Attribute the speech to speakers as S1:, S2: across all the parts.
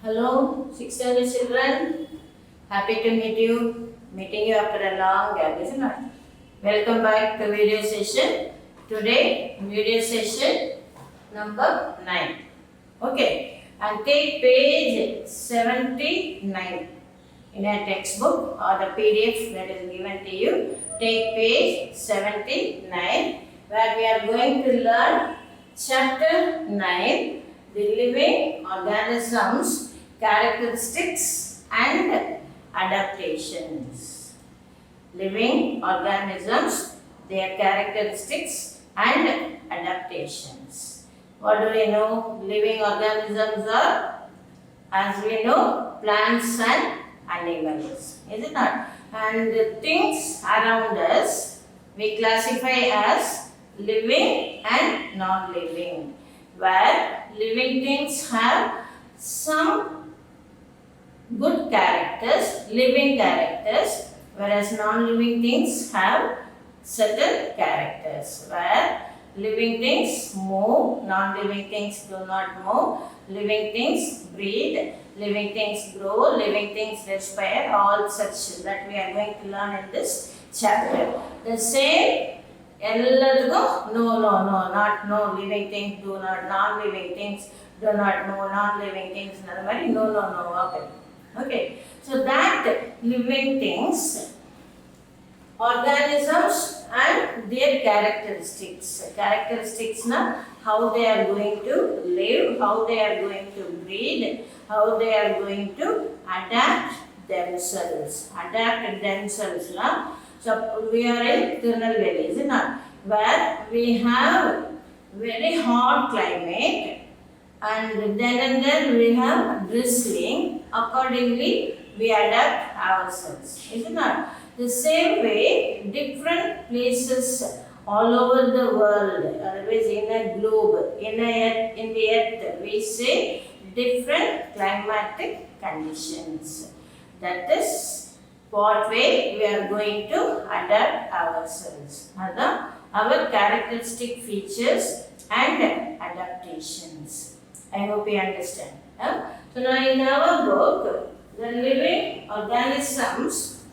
S1: Hello, 6th standard children. Happy to meeting you after a long gap, isn't it? Welcome back to video session. Today, video session number 9. Okay, and take page 79 in a textbook or the PDF that is given to you. Take page 79 where we are going to learn chapter 9, the living organisms, characteristics and adaptations. Living organisms, their characteristics and adaptations. What do we know? Living organisms are, as we know, plants and animals, is it not? And the things around us we classify as living and non-living, where living things have some good characters, living characters, whereas non-living things have certain characters, where living things move, non-living things do not move, living things breed, living things grow, living things respire, all such that we are going to learn in this chapter. The same ಎಲ್ಲದಕ್ಕೂ no living things do not, non-living things do not know, non-living things no okay. So that living things, organisms and their characteristics na, how they are going to live, how they are going to breed, how they are going to adapt themselves na. So we are in Tirunelveli, is it not? Where we have very hot climate and then we have drizzling. Accordingly, we adapt ourselves, is it not? The same way, different places all over the world, always in a globe, in the earth, we say different climatic conditions. That is what way we are going to adapt ourselves. Our characteristic features and adaptations. I hope you understand. So now in our book, the living organisms,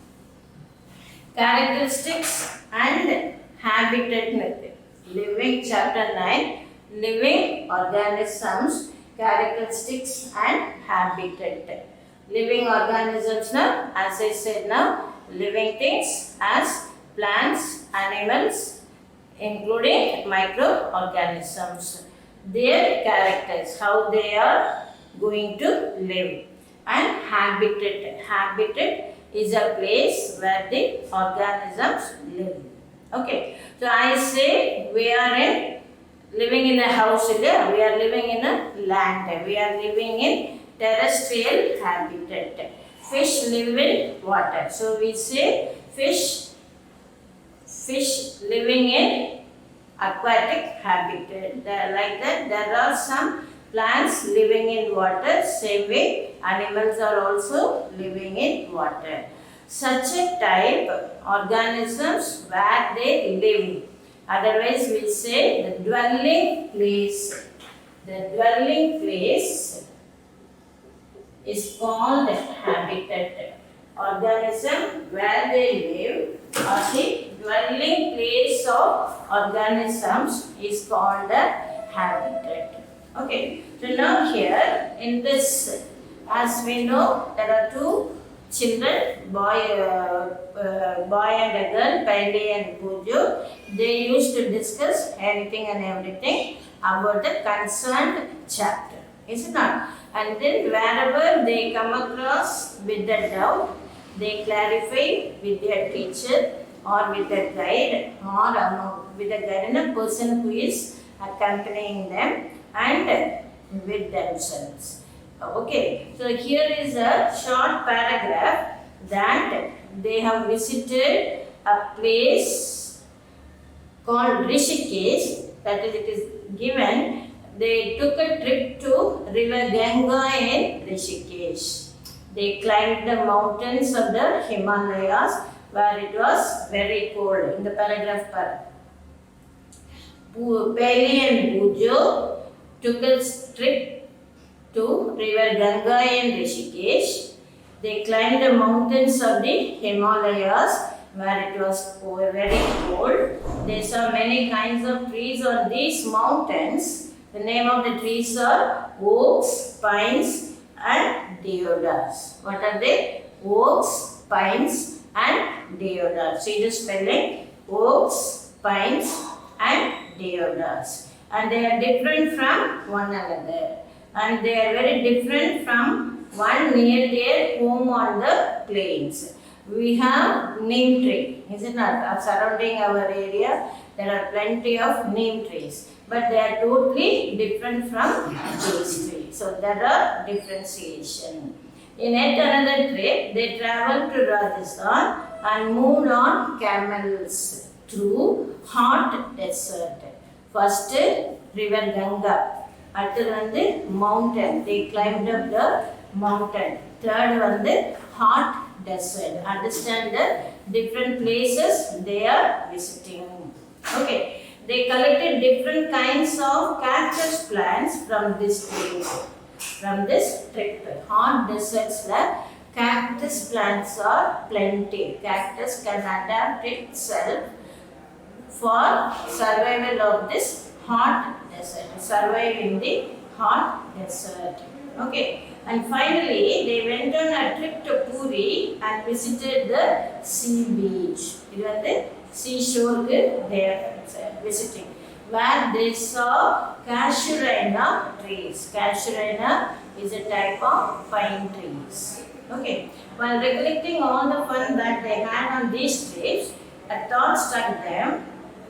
S1: characteristics and habitat method. Living chapter 9, living organisms, characteristics and habitat. Living organisms now, as I said now, living things as plants, animals, including microorganisms. Their characters, how they are going to live. And habitat is a place where the organisms live. Okay, so I say we are living in a house, we are living in a land, we are living in terrestrial habitat. Fish live in water, so we say fish living in aquatic habitat. Like that, there are some plants living in water, same way animals are also living in water. Such a type organisms where they live, otherwise we say the dwelling place. The dwelling place is called habitat. Organism where they live or the dwelling place of organisms is called a habitat. Okay, so now here in this, as we know, there are two children, boy and a girl, Paili and Puju. They used to discuss anything and everything about the concerned chapter, is it not? And then wherever they come across with the doubt, they clarify with their teacher or with a guide or with a guide and a person who is accompanying them and with themselves. Okay, so here is a short paragraph that they have visited a place called Rishikesh, that is, it is given. They took a trip to river Ganga in Rishikesh. They climbed the mountains of the Himalayas where it was very cold. In the paragraph, Peli and Bujo took a trip to River Ganga in Rishikesh. They climbed the mountains of the Himalayas where it was very cold. They saw many kinds of trees on these mountains. The name of the trees are oaks, pines and deodars. What are they? Oaks, pines and deodars. See the spelling? Oaks, pines and deodars. And they are different from one another. And they are very different from one near their home on the plains. We have neem tree, is it not? Surrounding our area, there are plenty of neem trees. But they are totally different from these trees. So there are differentiation. In yet another trip, they traveled to Rajasthan and moved on camels through hot desert. First, River Ganga. அடுத்தது வந்து mountain. They climbed up the mountain. Third வந்து hot desert. Understand the different places they are visiting. Okay. They collected different kinds of cactus plants from this place. From this trip. Hot deserts cactus plants are plenty. Cactus can adapt itself for survival of this hot desert, survive in the hot desert. Okay, and finally they went on a trip to Puri and visited the sea beach. It was the seashore they are visiting, where they saw casuarina trees. Casuarina is a type of pine trees. Okay, while recollecting all the fun that they had on these trips, a thought struck them.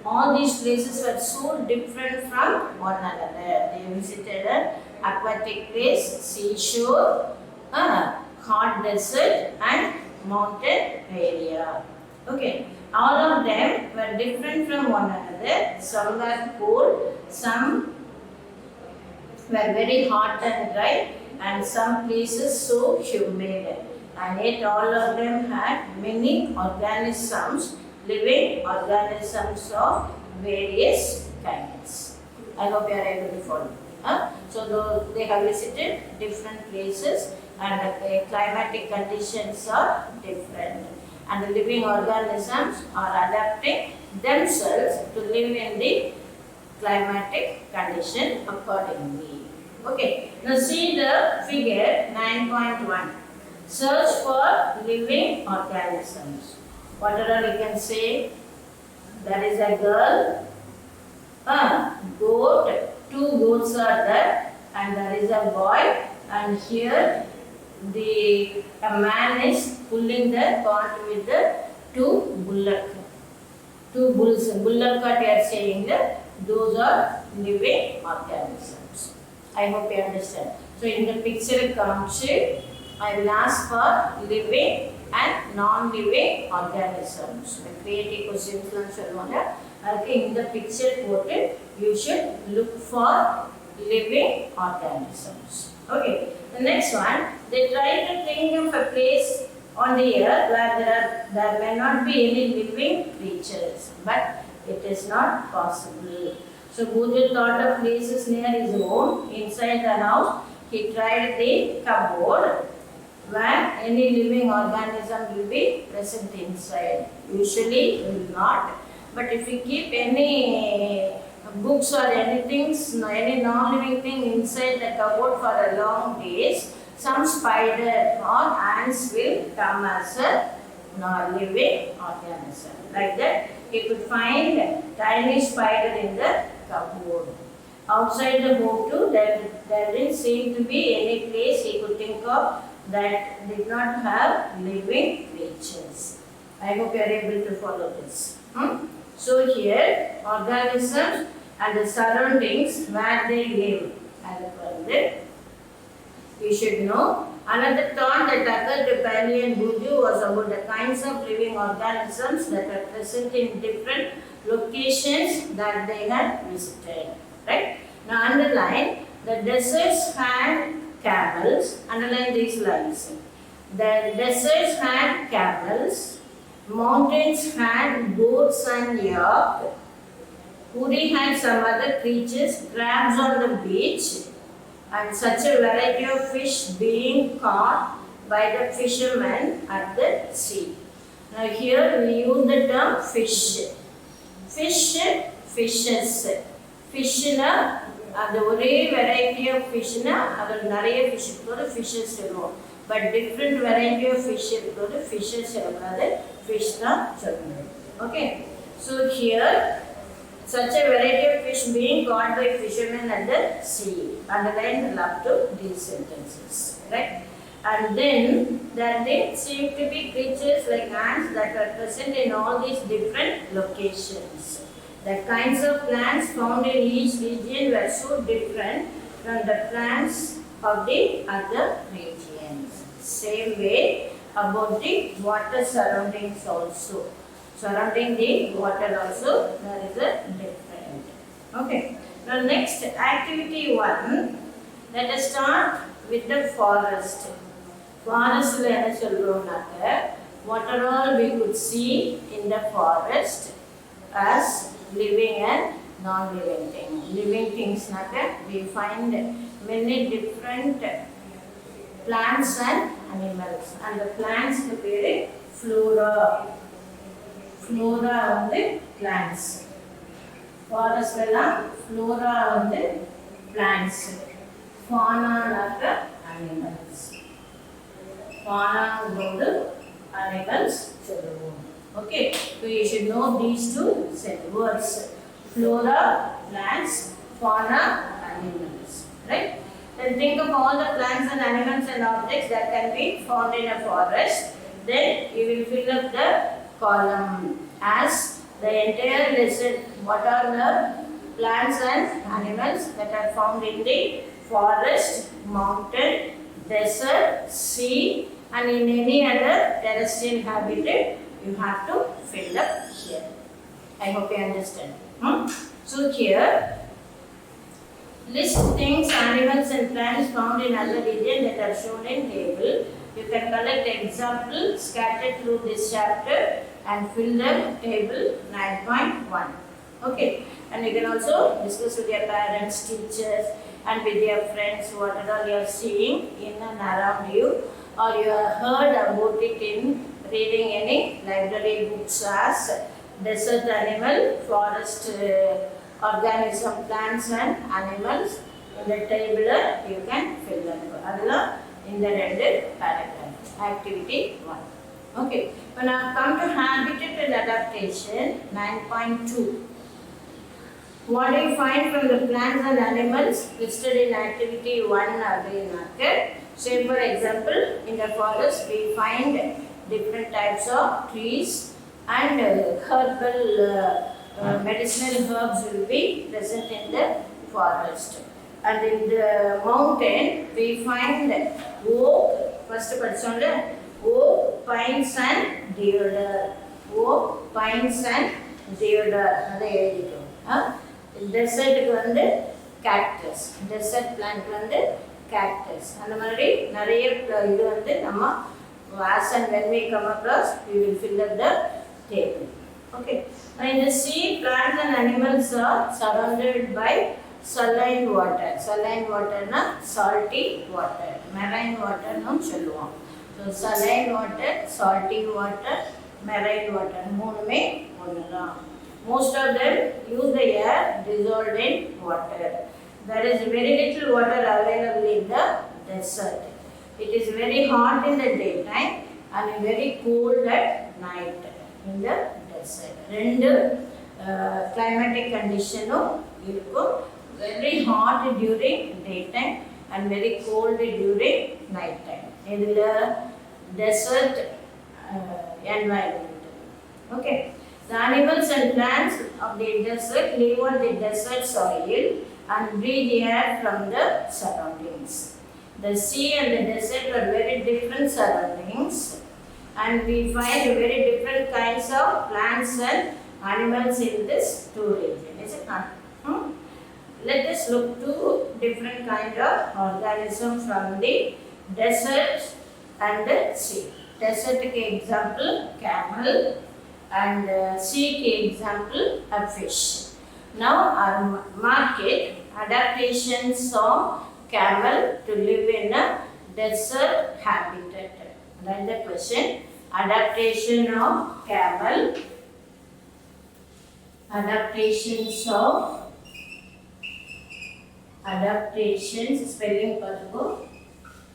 S1: All these places were so different from one another. They visited an aquatic place, seashore, hot desert and mountain area. Okay, all of them were different from one another. Some were cold, some were very hot and dry, and some places so humid. And yet all of them had many organisms, living organisms of various kinds. I hope you are able to follow. So they have visited different places and the climatic conditions are different. And the living organisms are adapting themselves to live in the climatic condition accordingly. Okay, now see the figure 9.1. Search for living organisms. What all you can say? There is a girl, goat, two goats are there, and there is a boy, and here a man is pulling the cart with the two bullock. Two bulls, bullock cart we are saying that those are living organisms. I hope you understand. So in the picture comes, I will ask for living and non-living organisms. The creative questions in the picture quoted, you should look for living organisms. Okay, the next one, they try to think of a place on the earth where there may not be any living creatures, but it is not possible. So Buddha thought of places near his home, inside the house. He tried the cupboard, where any living organism will be present inside. Usually will not. But if you keep any books or anything, any non-living thing inside the cupboard for a long days, some spider or ants will come as a non-living organism. Like that, he could find a tiny spider in the cupboard. Outside the home too, there didn't seem to be any place he could think of that did not have living creatures. I hope you are able to follow this. So here, organisms and the surroundings where they live. You should know. Another thought that occurred to Pali and Buddha was about the kinds of living organisms that are present in different locations that they had visited. Right? Now underline, the deserts had camels. Underline these lines. The deserts had camels. Mountains had goats and yak. Puri had some other creatures, crabs on the beach, and such a variety of fish being caught by the fishermen at the sea. Now here we use the term fish. Fish, fishes. Fish அந்த ஒரே variety of ஃபிஷ்னா அதில் நிறைய fish இருக்கிறது fishes சொல்லுவோம். But different variety of fish இருக்கிறது fishes சொல்லக்கூடாது, fish தான் சொல்லணும். Okay, so here such a variety of fish being caught by fishermen at the sea. Underline up to these sentences, right? And then that they seem to be creatures like ants that are present in all these different locations. The kinds of plants found in each region were so different from the plants of the other regions. Same way about the water surroundings also. Surrounding the water also there is a different. Okay. Now next activity 1. Let us start with the forest. Forest la enna solromnaaka what are all we could see in the forest as living and non-living things. Living things naka we find many different plants and animals, and the plants ku peru flora. Flora வந்து plants. Forest எல்லாம் flora வந்து plants. Fauna like animals. Fauna வந்து animals சொல்லுவோம். Okay, so you should know these two words. Flora, plants, fauna, animals. Right? Then think of all the plants and animals and objects that can be found in a forest. Then you will fill up the column as the entire lesson. What are the plants and animals that are found in the forest, mountain, desert, sea, and in any other terrestrial habitat? You have to fill up here. I hope you understand. So here, list things, animals and plants found in other region that are shown in table. You can collect examples scattered through this chapter and fill the table 9.1. Okay, and you can also discuss with your parents, teachers, and with your friends whatever you are seeing in and around you, or you have heard about it in reading any library books as desert animal, forest organism, plants and animals. In the table you can fill them. Adala in the rendered paragraph. Activity 1. Okay. When I come to habitat and adaptation 9.2. What do you find from the plants and animals listed in activity 1 அப்படினாக்க, say for example in the forest we find different types of trees and herbal medicinal herbs will be present in the forest. And in the mountain we find oak, first படிச்சோம்ல, oak, pines and deodar. Oak, pines and deodar அதை எழுதிட்டோம். டெசர்ட்டுக்கு வந்து cactus, desert plant வந்து cactus. அந்த மாதிரி நிறைய இது வந்து நம்ம as and when we come across we will fill up the table. Okay. Now in the sea, plants and animals are surrounded by saline water. Saline water na salty water. Marine water nam சொல்லுவோம். So saline water, salty water, marine water மூணுமே ஒண்ணுதான். Most of them use the air dissolved in water. There is very little water available in the desert. It is very hot in the daytime and very cold at night in the desert. ரெண்டு climatic conditionும் இருக்கும். Very hot during daytime and very cold during night time. இதுல desert environment. Okay. The animals and plants of the desert live on the desert soil and breathe air from the surroundings. The sea and the desert are very different surroundings, and we find very different kinds of plants and animals in this two regions. Is it not? Let us look to different kind of organisms from the desert and the sea. Desert ke example camel, and sea ke example a fish. Now our market adaptations of camel to live in a desert habitat? That's the question. Adaptation of camel. Adaptations spelling பார்த்துக்கோ.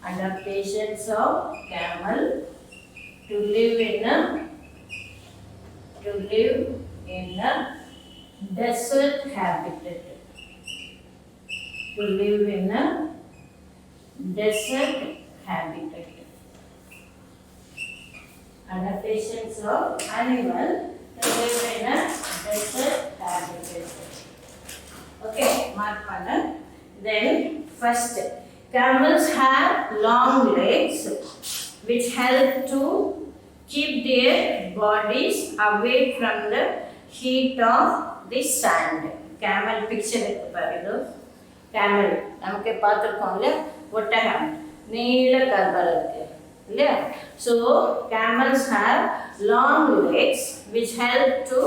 S1: Adaptations of camel to live in a desert habitat. To live in a desert habitat. Adaptations of animal to live in a desert habitat. Okay, mark panna. Then first, camels have long legs which help to keep their bodies away from the heat of the sand. Camel picture எடுத்து பாருங்க. Camel நமக்கு பார்த்திருக்கோம்ல, ஒட்டகம் நீல கர்ப்பம் இருக்கு இல்லையா? So camels have long legs which help to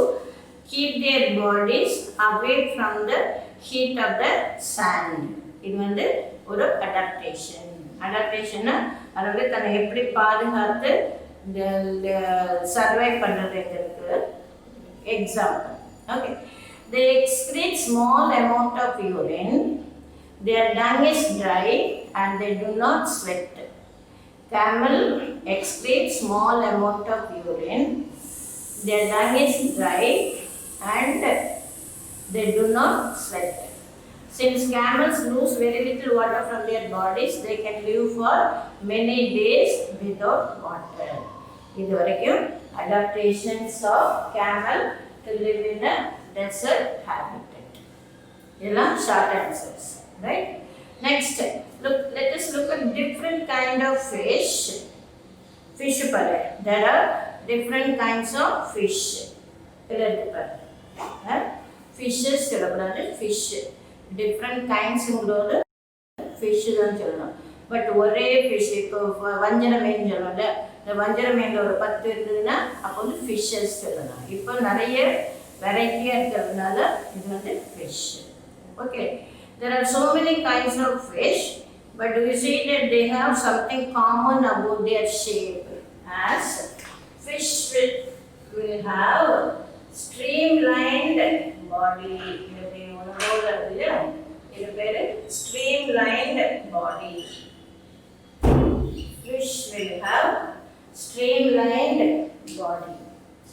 S1: keep their bodies away from the heat of the sand. இது வந்து ஒரு adaptation. Adaptation அதாவது தன்னை எப்படி பாதுகாத்து சர்வை பண்றதுக்கு example. Okay, they excrete small amount of urine. Their dung is dry and they do not sweat. Camel excrete small amount of urine. Their dung is dry and they do not sweat. Since camels lose very little water from their bodies, they can live for many days without water. இது வரைக்கும் adaptations of camel to live in a desert habitat. இதெல்லாம் short answers, right? Next, let us look at different kind of fish. Fish பாரு. There are different kinds of fish. எழுது பாரு. Fishes சொல்லக்கூடாது, fish. Different kinds உங்களோட fish தான் சொல்லணும். But ஒரே fish, இப்போ வஞ்சர மீன் சொல்லணும்ல, இந்த வஞ்சர மீனில் ஒரு 10 இருந்ததுன்னா அப்போ வந்து ஃபிஷ்ஷஸ் சொல்லணும். இப்போ நிறைய வெரைட்டியாக இருக்கிறதுனால இது வந்து fish. Okay, there are so many kinds of fish, but do you see that they have something common about their shape? As fish will have streamlined body. இது பேரு streamlined body. Fish will have streamlined body.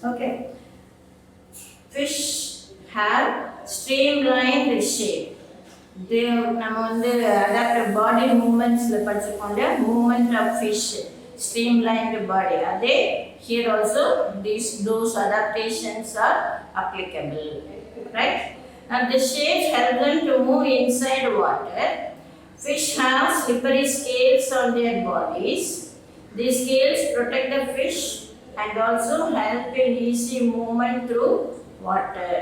S1: Okay, fish have streamlined shape. They நம்ம வந்து adaptive body movements-ல படிச்சிருக்கோம்ல, movement of fish, streamlined body. அதே here also those adaptations are applicable, right? And the shapes help them to move inside water. Fish have slippery scales on their bodies. These scales protect the fish and also help in easy movement through water.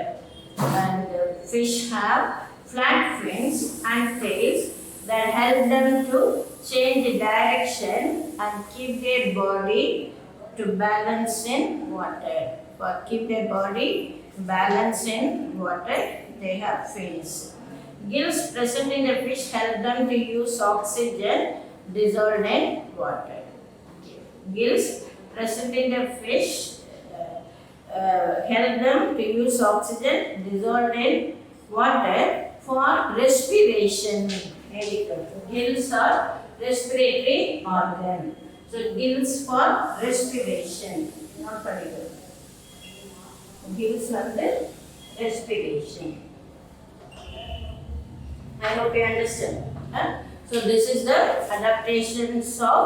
S1: And fish have flat fins and tails that help them to change direction and keep their body to balance in water. For keep their body balanced in water, they have fins. Gills present in the fish help them to use oxygen dissolved in water. Gills present in the fish help them to use oxygen dissolved in water for respiration. Gills are respiratory organ. So gills for respiration. Not particular. Gills are the respiration. I hope you understand. So this is the adaptations of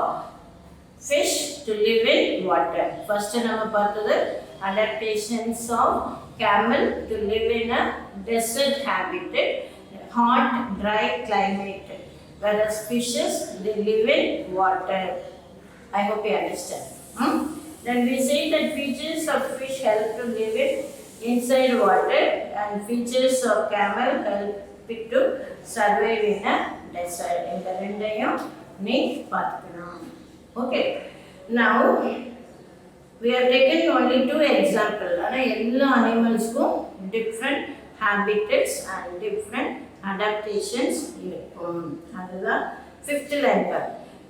S1: fish to live in water. First நம்ம பார்த்தது adaptations of camel to live in a desert habitat, hot dry climate, whereas fishes they live in water. I hope you understand. Then we say that features of fish help to live inside water and features of camel help it to survive in a desert. இந்த ரெண்டையும் நீ பார்த்துக்கணும். Okay, now we have taken only 2 examples. ஆனால் எல்லா animalsக்கும் different habitats and different adaptations இருக்கும். அதுதான் fifth line.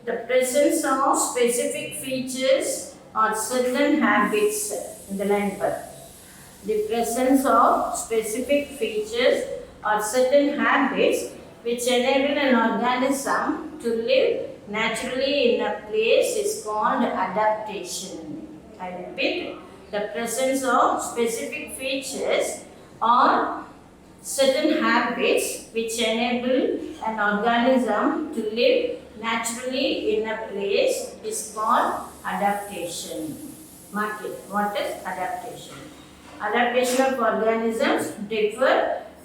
S1: The presence of specific features or certain habits. இந்த line பாரு. The presence of specific features or certain habits which enable an organism to live naturally in a place is called adaptation. I repeat, the presence of specific features or certain habits which enable an organism to live naturally in a place is called adaptation. Mark it. What is adaptation? Adaptation of organisms differ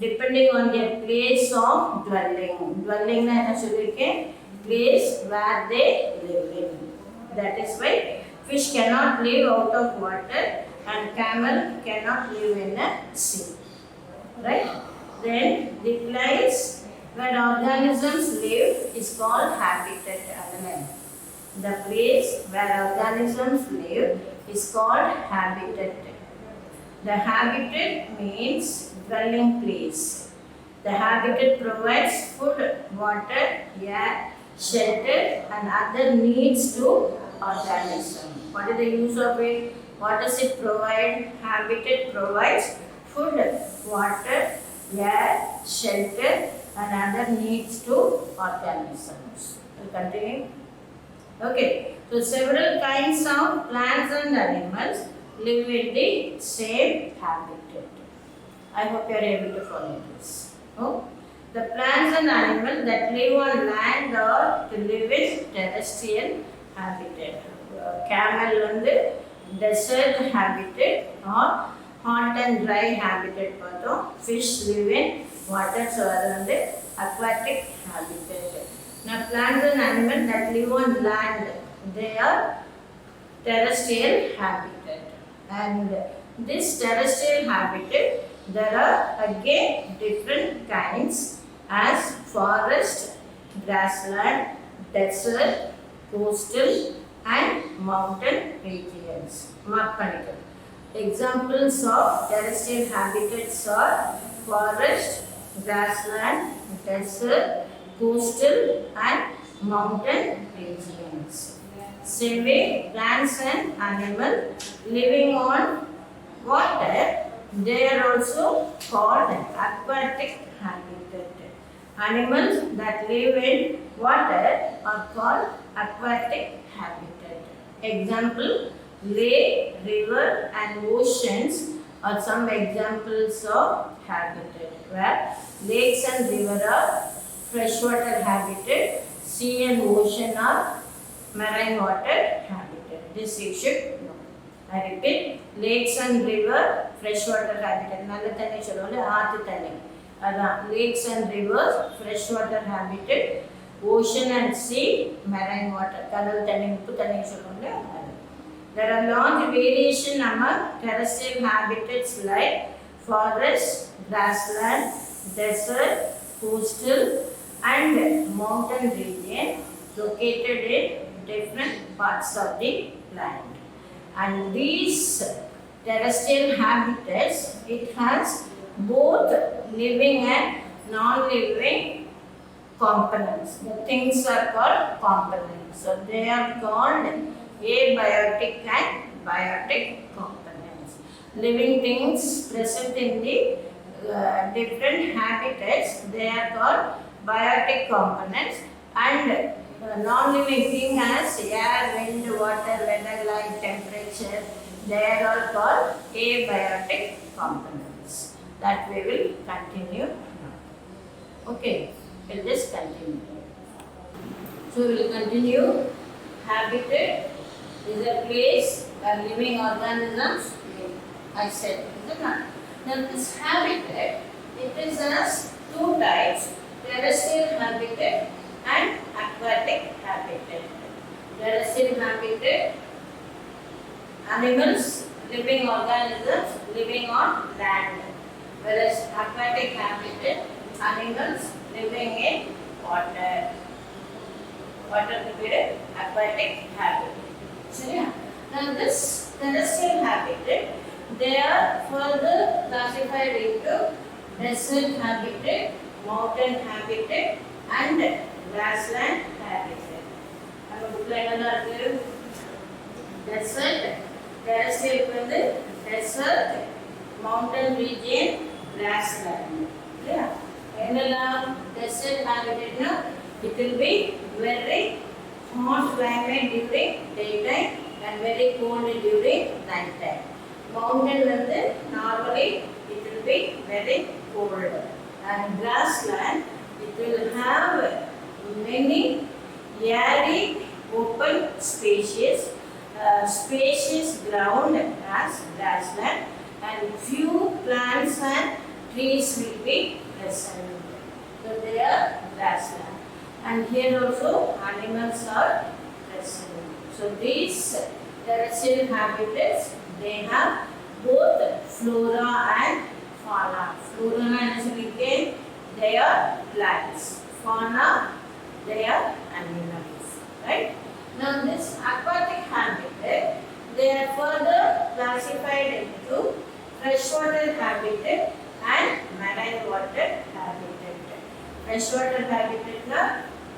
S1: depending on their place of dwelling. Dwelling na enna sollirukken? Place where they live in. That is why fish cannot live out of water and camel cannot live in a sea. Right? Then the place where organisms live is called habitat. The place where organisms live is called habitat. The habitat means dwelling place. The habitat provides food, water, air, shelter and other needs to organism. What is the use of it? What does it provide? Habitat provides food, water, air, shelter and other needs to organisms. We'll continue. Okay, so several kinds of plants and animals live in the same habitat. I hope you are able to follow this. Oh? The plants and animals that live on land or to live in terrestrial habitat. Camel வந்து desert habitat or hot and dry habitat பார்த்தோம். Fish live in water, so அது வந்து aquatic habitat. Now plants and animals that live on land, they are terrestrial habitat. And this terrestrial habitat, there are again different kinds as forest, grassland, desert, coastal and mountain regions. Mark பண்ணிக்கோங்க. Examples of terrestrial habitats are forest, grassland, desert, coastal and mountain regions. Same way, plants and animals living on water, they are also called aquatic habitat. Animals that live in water are called aquatic habitat. Example, lake, river and oceans are some examples of habitat, where lakes and river are freshwater habitat, sea and ocean are marine water habitat. This you should know. I repeat, lakes and river freshwater habitat. நல்ல தண்ணி சொல்லுவாங்க, ஆத்து தண்ணி. அதான் lakes and rivers freshwater habitat, ocean and sea marine water. கடல் தண்ணி, உப்பு தண்ணி சொல்லுவாங்க. There are large variation among terrestrial habitats like forest, grassland, desert, coastal and mountain region located in different parts of the land. And these terrestrial habitats, it has both living and non-living components. The things are called components. So they are called abiotic and biotic components. Living things present in the different habitats, they are called biotic components, and non-living thing as air, wind, water, weather, light, temperature, they are all called abiotic components. That we will continue now. Okay, we'll just continue. So we will continue. Habitat is a place where living organisms live. I said, is it not? Now this habitat, it is as two types, terrestrial habitat and aquatic habitat. Terrestrial habitat, animals, living organisms living on land. Whereas aquatic habitat, animals living in water. Water will be the aquatic habitat. So yeah. Now this terrestrial habitat, they are further classified into desert habitat, mountain habitat and grassland habitat. நம்ம புக்ல என்னெல்லாம் இருக்கு? Desert, terrestrial வந்து desert, mountain region, grassland. இல்லையா? என்னெல்லாம் desert habitatனா it will be very hot climate during daytime and very cold during night time. Mountain வந்து normally it will be very cold, and grassland it will have many airy open spacious ground as grassland, and few plants and trees will be present. So they are grassland, and here also animals are present. So these terrestrial habitats, they have both flora and fauna. Flora is they are plants. Fauna, they are animals. Right? Now this aquatic habitat, they are further classified into freshwater habitat and marine water habitat. Freshwater habitat na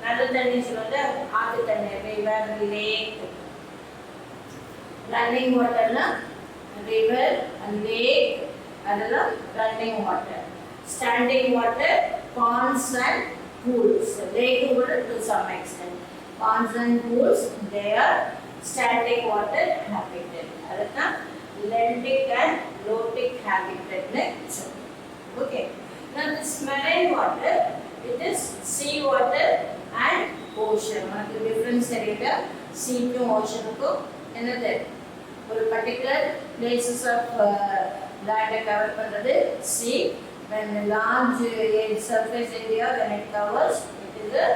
S1: நல்ல தண்ணி சொல்லுங்க, ஆத்து தண்ணி, river, lake. Running water na river and lake, அதெல்லாம் running water. Standing water, ponds and pools. Lake கூட to some extent. Ponds and pools, they are standing water habitat. அதுதான் lentic and lotic habitat னு சொல்லுவோம். Okay. Now this marine water, it is sea water and ocean. The difference area sea to ocean ko enadhu ஒரு particular places of land cover பண்றது sea, when the large surface area when it covers it is the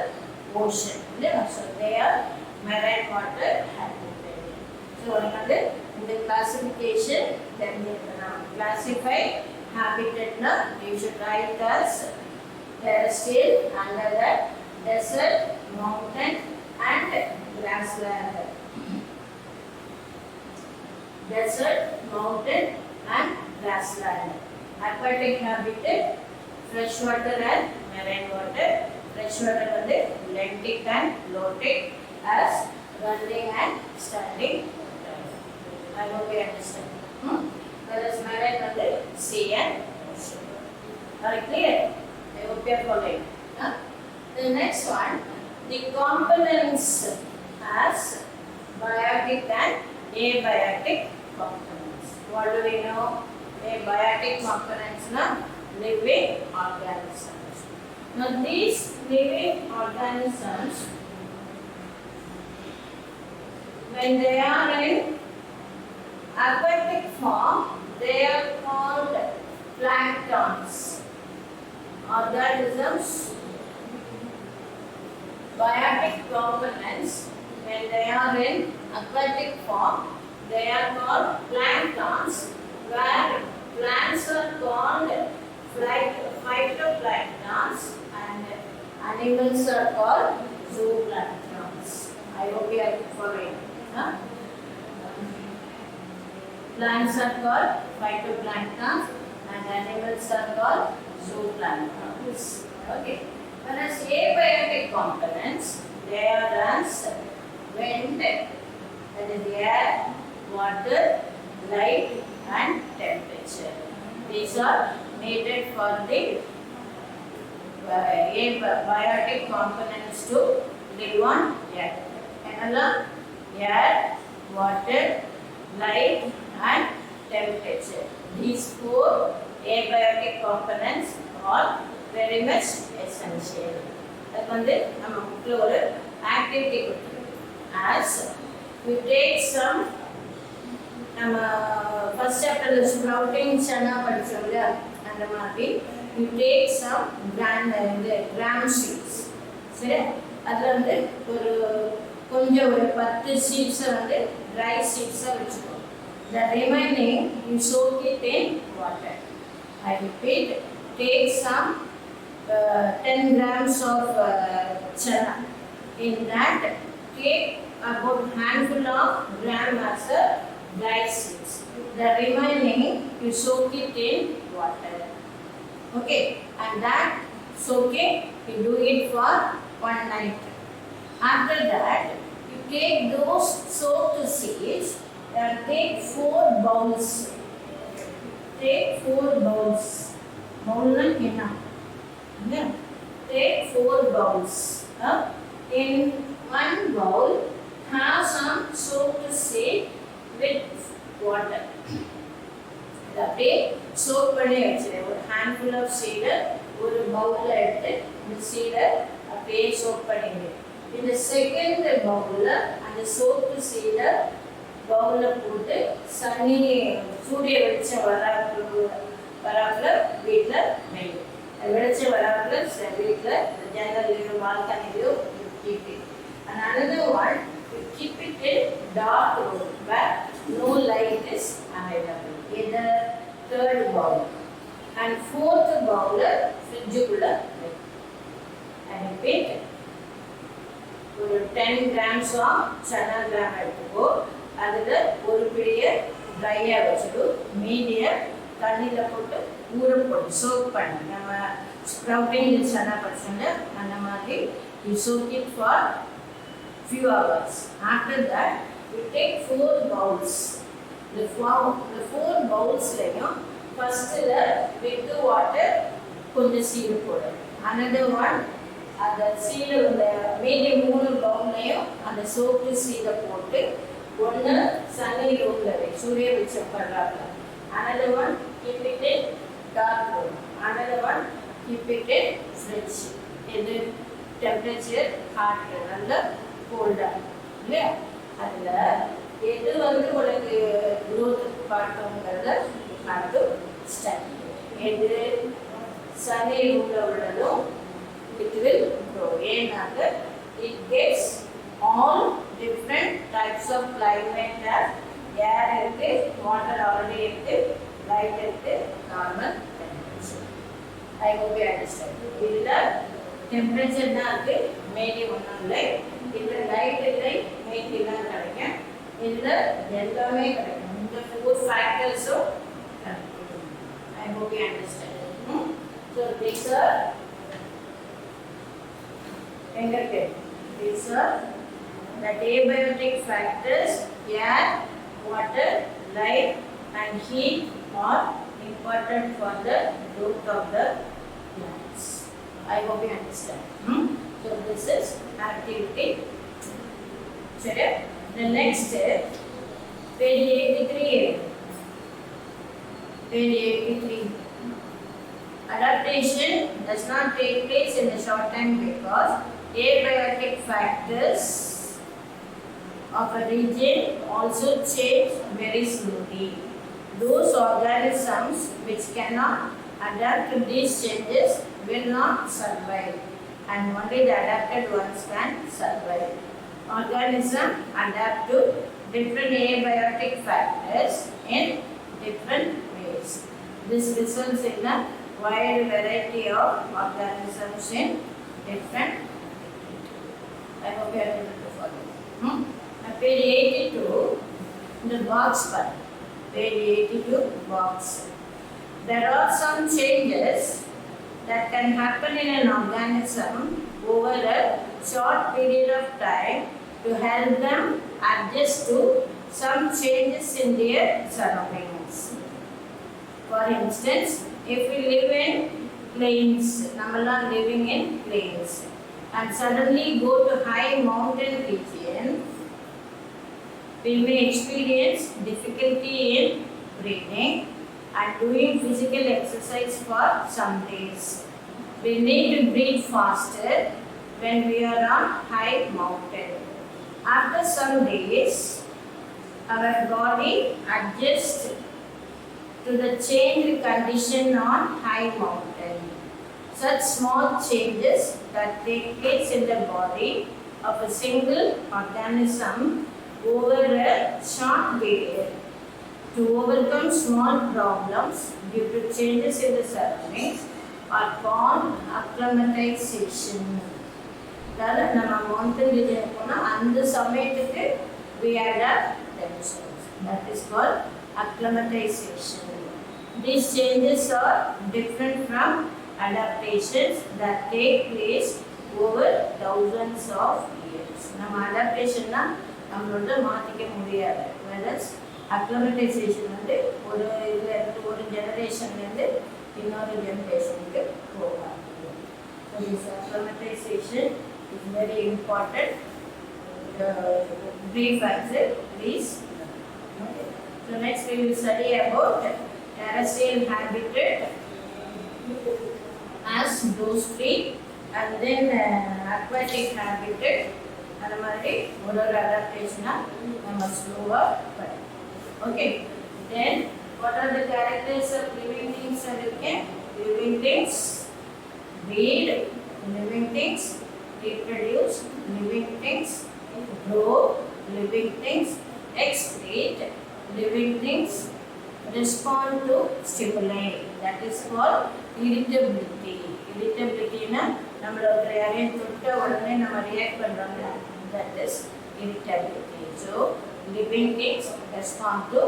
S1: ocean. So they are marine water habitat. So another in the classification, then we classify habitat na you should write as terrestrial, under that desert, mountain and grassland. Desert, mountain and grassland. Aquatic habitat, freshwater and marine water. Freshwater வந்து lentic and lotic as running and standing water. I hope you understand. Whereas marine வந்து sea and ocean. Are you clear? I hope you are following. The next one, the components as biotic and abiotic components. What do we know? Abiotic components na living organisms. Now these living organisms, when they are in aquatic form, they are called planktons. Organisms, biotic components, when they are in aquatic form, they are called planktons, where plants are called phytoplanktons and animals are called zooplanktons. I hope you are following. Plants are called phytoplanktons and animals are called zooplanktons. Okay. Whereas abiotic components, they are as wind, that is air, water, light and temperature. These are needed for the abiotic components to live on earth. Another air, water, light and temperature. These four abiotic components are very much essential. அதுக்கு வந்து நம்ம புக்கில் ஒரு activity கொடுத்துருக்கோம். As we take some, நம்ம first சாப்டரில் sprouting chana படித்தோம் இல்லையா, அந்த மாதிரி we take some gram seeds. சரி, அதில் வந்து கொஞ்சம் ஒரு 10 சீட்ஸை வந்து ட்ரை சீட்ஸாக வச்சுக்கோம். The remaining you soak it in water. I repeat, take some 10 grams of chana. In that, take about handful of gram as a dry seeds. The remaining you soak it in water. Okay, and that soaking, you do it for one night. After that, you take those soaked seeds and take 4 bowls. Take 4 bowls. Bowl enough. Yeah. Take 4 bowls. In one bowl, have some soaked seed with water. அப்படியே soak பண்ணி வச்சிரு. ஒரு handful of seed ஒரு பவுல்ல எடுத்து இந்த seed அப்படியே soak பண்ணிடு. இந்த செகண்ட் பவுல்ல அந்த soaked seed பவுல்ல போட்டு சன்னி சூரிய வெளிச்சம் வராப்புல வீட்ல வை. வெளிச்சம் வராப்புல வீட்ல ஜன்னல்லையோ பால்கனிலையோ keep it. And another one, you keep it in dark room where no light is available. In the third bowl. And fourth bowl, fridge kulla. I repeat. 10 grams of chana gram எடுத்துக்கோ. அதுல ஒரு பிடிய ட்ரையா வச்சிடு. மீடிய தண்ணில போட்டு ஊற போடு. soak பண்ணு. நம்ம sprouting chana படிச்சோம்ல அந்த மாதிரி you soak it for few hours. After that, you take 4 bowls. The 4 bowls layum first with the water கொஞ்சம் seed போடு. Another one, அந்த seed மீதி 3 bowl layum அந்த soaked seed போட்டு ஒன்னு sunny roomல வை. சூரிய வெளிச்சம் படுறாப்ல. Another one, keep it in dark room. Another one, keep it in fridge. இது temperature hot நல்ல கோல்டா இல்லையா? அதுல எது உனக்கு growth பார்க்கணுங்கிறத பார்த்து ஸ்டார்ட். எது sunny roomல உள்ளதும் it will grow. ஏன்னாக்க it gets all different types of climate as air இருக்கு, water already இருக்கு, light இருக்கு, normal temperature. I hope you understand. இதுல temperature தான் இருக்கு, மீதி ஒன்றும் இல்லை. இதுல light இல்லை, மீதி எல்லாம் கிடைக்கும். இதுல எல்லாமே கிடைக்கும். இந்த 4 factors-உம் கிடைக்கும். I hope you understand. So these are these are the abiotic factors. Air, water, light and heat are important for the growth of the plants. I hope you understand. So this is activity. Sure. The next page 83. Page 83. Adaptation does not take place in a short time because abiotic factors of a region also change very slowly. Those organisms which cannot adapt to these changes will not survive, and only the adapted ones can survive. Organisms adapt to different abiotic factors in different ways. This results in a wide variety of organisms in different. I hope you are able to follow. Page 82, the box part. Page 82, box. There are some changes that can happen in an organism over a short period of time to help them adjust to some changes in their surroundings. For instance, if we live in plains, we are living in plains, and suddenly go to high mountain region, we may experience difficulty in breathing and doing physical exercise for some days. We need to breathe faster when we are on high mountain. After some days, our body adjusts to the changed condition on high mountain. Such small changes that take place in the body of a single organism over a short period to overcome small problems due to changes in the surroundings are called acclimatization. அதாவது நம்ம mountain region போனா அந்த சமயத்துக்கு we adapt themselves. That is called acclimatization. These changes are different from adaptations that take place over thousands of years. நம்ம adaptation னா நம்மளோட மாத்திக்க முடியாது. whereas acclimatization வந்து ஒரு இதுல இருந்து ஒரு ஜெனரேஷன்ல இருந்து இன்னொரு ஜெனரேஷனுக்கு போகும். So this acclimatization is very important. Brief answer, please. Okay. So next we will study about terrestrial habitat as those three, and then aquatic habitat. அந்த மாதிரி ஒரு adaptation நம்ம ஸ்லோவா படிப்போம். Okay. Then what are the characters of living things? Living things breed, living things reproduce, living things grow, living things excrete, living things respond to stimuli. That is called irritability. Irritability na நம்மளோட யாரையும் தொட்ட உடனே நம்ம react பண்றோம்ல, that is irritability. So living things respond to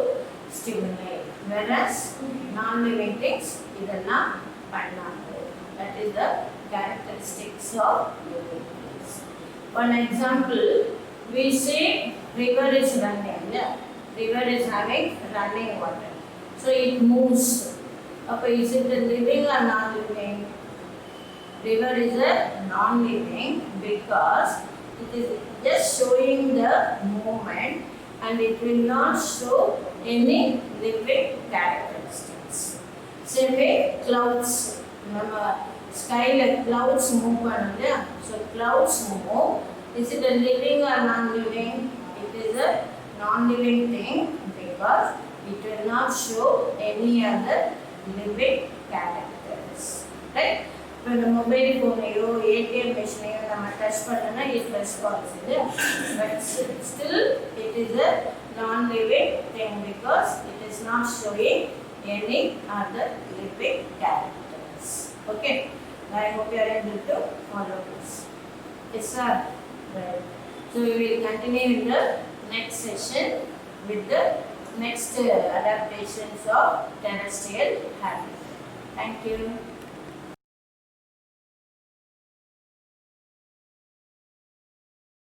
S1: stimuli, whereas non-living things இதெல்லாம் பண்ணாது. That is the characteristics of living things. One example, we say river is running. Yeah? River is having running water, so it moves. Is it a living or non-living? River is a non-living because it is just showing the movement and it will not show any living characteristics. Same way clouds, sky like clouds move panunga. So clouds move. Is it a living or non-living? It is a non-living thing because it will not show any other living characters. Right? When the mobile phone or ATM machine நம்ம touch பண்ணனா it responds. But still it is a non-living thing because it is not showing any other living characters. Okay. I hope you are able to follow this. Yes, sir. Right. So we will continue in the next session with the next adaptations of terrestrial habitat. Thank you.